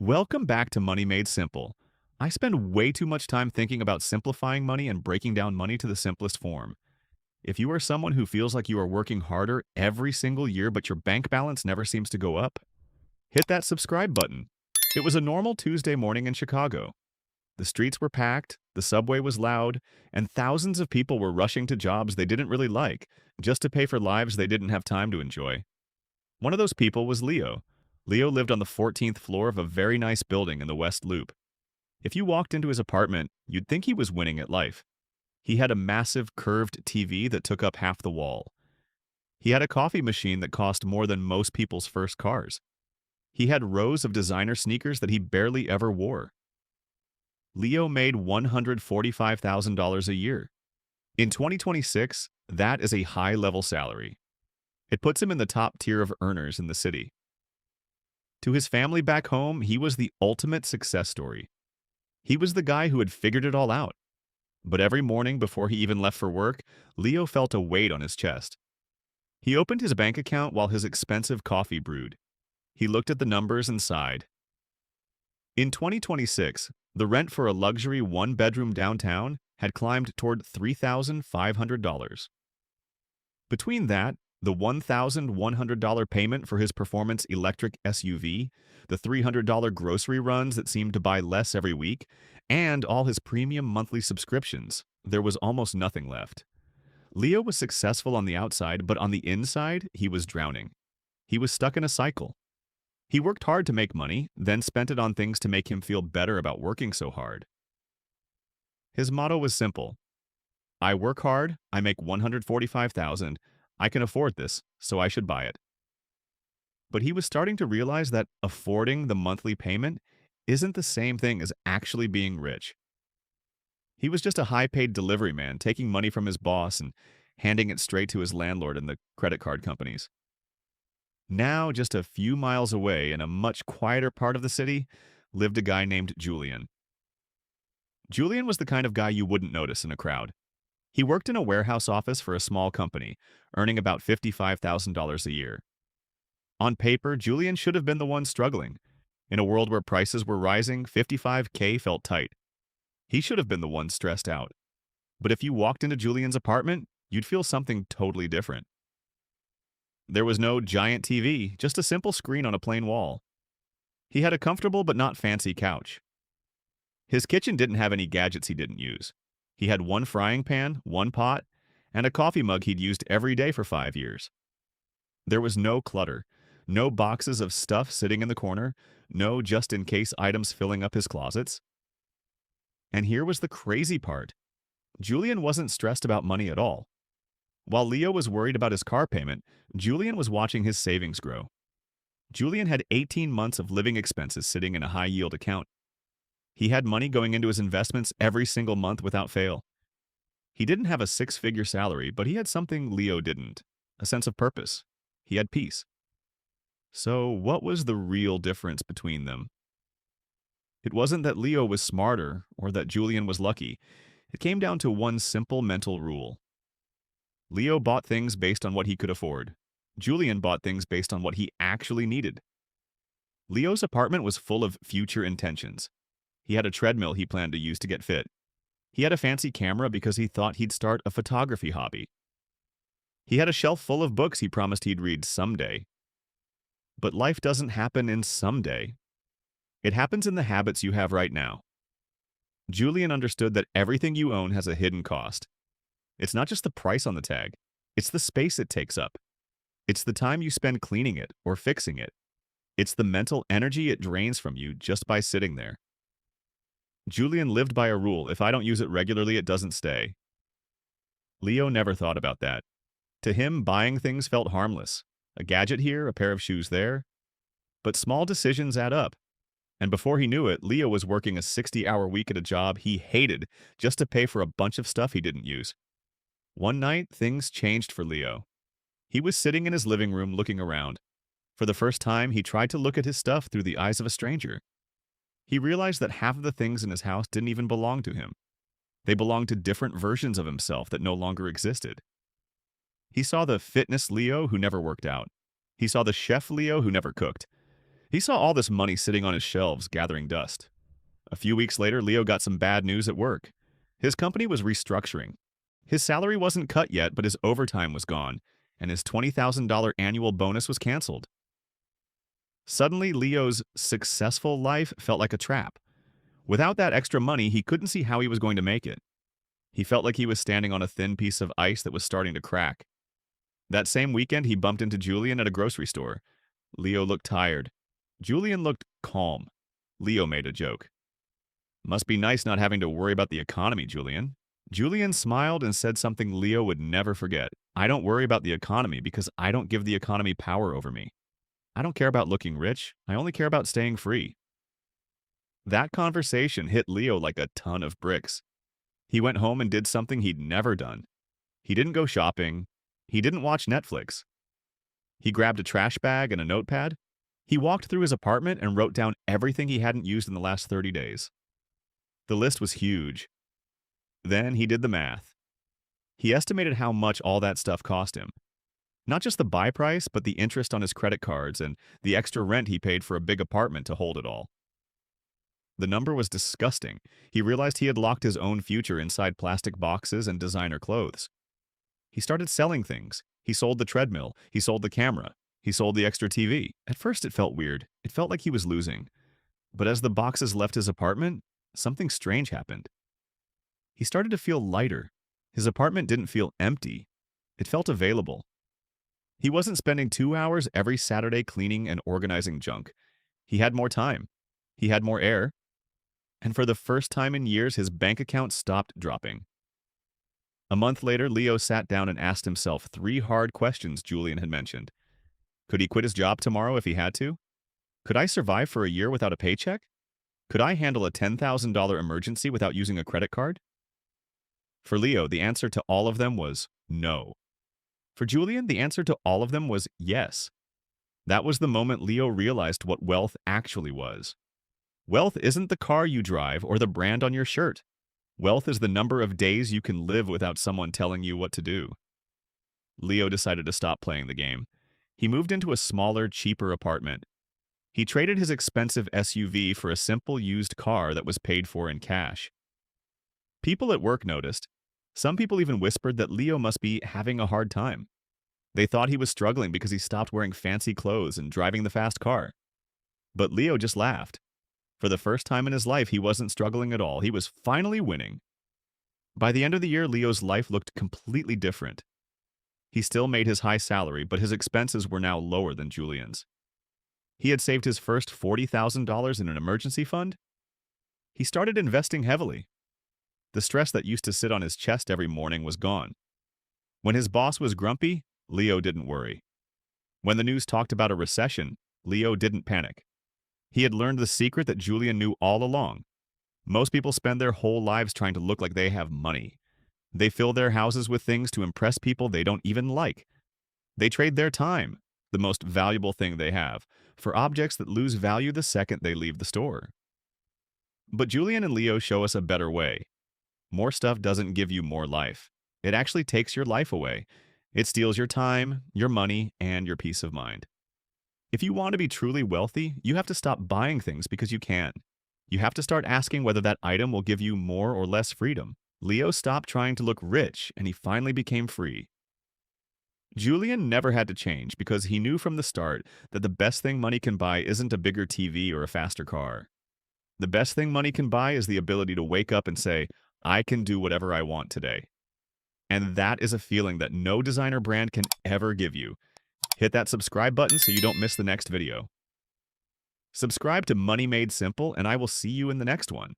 Welcome back to Money Made Simple. I spend way too much time thinking about simplifying money and breaking down money to the simplest form. If you are someone who feels like you are working harder every single year but your bank balance never seems to go up, hit that subscribe button. It was a normal Tuesday morning in Chicago. The streets were packed, the subway was loud, and thousands of people were rushing to jobs they didn't really like just to pay for lives they didn't have time to enjoy. One of those people was Leo. Leo lived on the 14th floor of a very nice building in the West Loop. If you walked into his apartment, you'd think he was winning at life. He had a massive curved TV that took up half the wall. He had a coffee machine that cost more than most people's first cars. He had rows of designer sneakers that he barely ever wore. Leo made $145,000 a year. In 2026, that is a high-level salary. It puts him in the top tier of earners in the city. To his family back home, he was the ultimate success story. He was the guy who had figured it all out. But every morning before he even left for work, Leo felt a weight on his chest. He opened his bank account while his expensive coffee brewed. He looked at the numbers and sighed. In 2026, the rent for a luxury one-bedroom downtown had climbed toward $3,500. Between that, the $1,100 payment for his performance electric SUV, the $300 grocery runs that seemed to buy less every week, and all his premium monthly subscriptions, there was almost nothing left. Leo was successful on the outside, but on the inside, he was drowning. He was stuck in a cycle. He worked hard to make money, then spent it on things to make him feel better about working so hard. His motto was simple. I work hard, I make $145,000, I can afford this, so I should buy it. But he was starting to realize that affording the monthly payment isn't the same thing as actually being rich. He was just a high-paid delivery man taking money from his boss and handing it straight to his landlord and the credit card companies. Now, just a few miles away in a much quieter part of the city, lived a guy named Julian. Julian was the kind of guy you wouldn't notice in a crowd. He worked in a warehouse office for a small company, earning about $55,000 a year. On paper, Julian should have been the one struggling. In a world where prices were rising, $55K felt tight. He should have been the one stressed out. But if you walked into Julian's apartment, you'd feel something totally different. There was no giant TV, just a simple screen on a plain wall. He had a comfortable but not fancy couch. His kitchen didn't have any gadgets he didn't use. He had one frying pan, one pot, and a coffee mug he'd used every day for 5 years. There was no clutter, no boxes of stuff sitting in the corner, no just-in-case items filling up his closets. And here was the crazy part. Julian wasn't stressed about money at all. While Leo was worried about his car payment, Julian was watching his savings grow. Julian had 18 months of living expenses sitting in a high-yield account. He had money going into his investments every single month without fail. He didn't have a six-figure salary, but he had something Leo didn't, a sense of purpose. He had peace. So what was the real difference between them? It wasn't that Leo was smarter or that Julian was lucky. It came down to one simple mental rule. Leo bought things based on what he could afford. Julian bought things based on what he actually needed. Leo's apartment was full of future intentions. He had a treadmill he planned to use to get fit. He had a fancy camera because he thought he'd start a photography hobby. He had a shelf full of books he promised he'd read someday. But life doesn't happen in someday. It happens in the habits you have right now. Julian understood that everything you own has a hidden cost. It's not just the price on the tag. It's the space it takes up. It's the time you spend cleaning it or fixing it. It's the mental energy it drains from you just by sitting there. Julian lived by a rule: if I don't use it regularly, it doesn't stay. Leo never thought about that. To him, buying things felt harmless. A gadget here, a pair of shoes there. But small decisions add up. And before he knew it, Leo was working a 60-hour week at a job he hated just to pay for a bunch of stuff he didn't use. One night, things changed for Leo. He was sitting in his living room looking around. For the first time, he tried to look at his stuff through the eyes of a stranger. He realized that half of the things in his house didn't even belong to him. They belonged to different versions of himself that no longer existed. He saw the fitness Leo who never worked out. He saw the chef Leo who never cooked. He saw all this money sitting on his shelves, gathering dust. A few weeks later, Leo got some bad news at work. His company was restructuring. His salary wasn't cut yet, but his overtime was gone, and his $20,000 annual bonus was canceled. Suddenly, Leo's successful life felt like a trap. Without that extra money, he couldn't see how he was going to make it. He felt like he was standing on a thin piece of ice that was starting to crack. That same weekend, he bumped into Julian at a grocery store. Leo looked tired. Julian looked calm. Leo made a joke. "Must be nice not having to worry about the economy, Julian." Julian smiled and said something Leo would never forget. "I don't worry about the economy because I don't give the economy power over me. I don't care about looking rich. I only care about staying free." That conversation hit Leo like a ton of bricks. He went home and did something he'd never done. He didn't go shopping. He didn't watch Netflix. He grabbed a trash bag and a notepad. He walked through his apartment and wrote down everything he hadn't used in the last 30 days. The list was huge. Then he did the math. He estimated how much all that stuff cost him. Not just the buy price, but the interest on his credit cards and the extra rent he paid for a big apartment to hold it all. The number was disgusting. He realized he had locked his own future inside plastic boxes and designer clothes. He started selling things. He sold the treadmill. He sold the camera. He sold the extra TV. At first, it felt weird. It felt like he was losing. But as the boxes left his apartment, something strange happened. He started to feel lighter. His apartment didn't feel empty. It felt available. He wasn't spending 2 hours every Saturday cleaning and organizing junk. He had more time. He had more air. And for the first time in years, his bank account stopped dropping. A month later, Leo sat down and asked himself 3 hard questions Julian had mentioned. Could he quit his job tomorrow if he had to? Could I survive for a year without a paycheck? Could I handle a $10,000 emergency without using a credit card? For Leo, the answer to all of them was no. For Julian, the answer to all of them was yes. That was the moment Leo realized what wealth actually was. Wealth isn't the car you drive or the brand on your shirt. Wealth is the number of days you can live without someone telling you what to do. Leo decided to stop playing the game. He moved into a smaller, cheaper apartment. He traded his expensive SUV for a simple used car that was paid for in cash. People at work noticed. Some people even whispered that Leo must be having a hard time. They thought he was struggling because he stopped wearing fancy clothes and driving the fast car. But Leo just laughed. For the first time in his life, he wasn't struggling at all. He was finally winning. By the end of the year, Leo's life looked completely different. He still made his high salary, but his expenses were now lower than Julian's. He had saved his first $40,000 in an emergency fund. He started investing heavily. The stress that used to sit on his chest every morning was gone. When his boss was grumpy, Leo didn't worry. When the news talked about a recession, Leo didn't panic. He had learned the secret that Julian knew all along. Most people spend their whole lives trying to look like they have money. They fill their houses with things to impress people they don't even like. They trade their time, the most valuable thing they have, for objects that lose value the second they leave the store. But Julian and Leo show us a better way. More stuff doesn't give you more life. It actually takes your life away. It steals your time, your money, and your peace of mind. If you want to be truly wealthy, you have to stop buying things because you can. You have to start asking whether that item will give you more or less freedom. Leo stopped trying to look rich, and he finally became free. Julian never had to change because he knew from the start that the best thing money can buy isn't a bigger TV or a faster car. The best thing money can buy is the ability to wake up and say, I can do whatever I want today. And that is a feeling that no designer brand can ever give you. Hit that subscribe button so you don't miss the next video. Subscribe to Money Made Simple, and I will see you in the next one.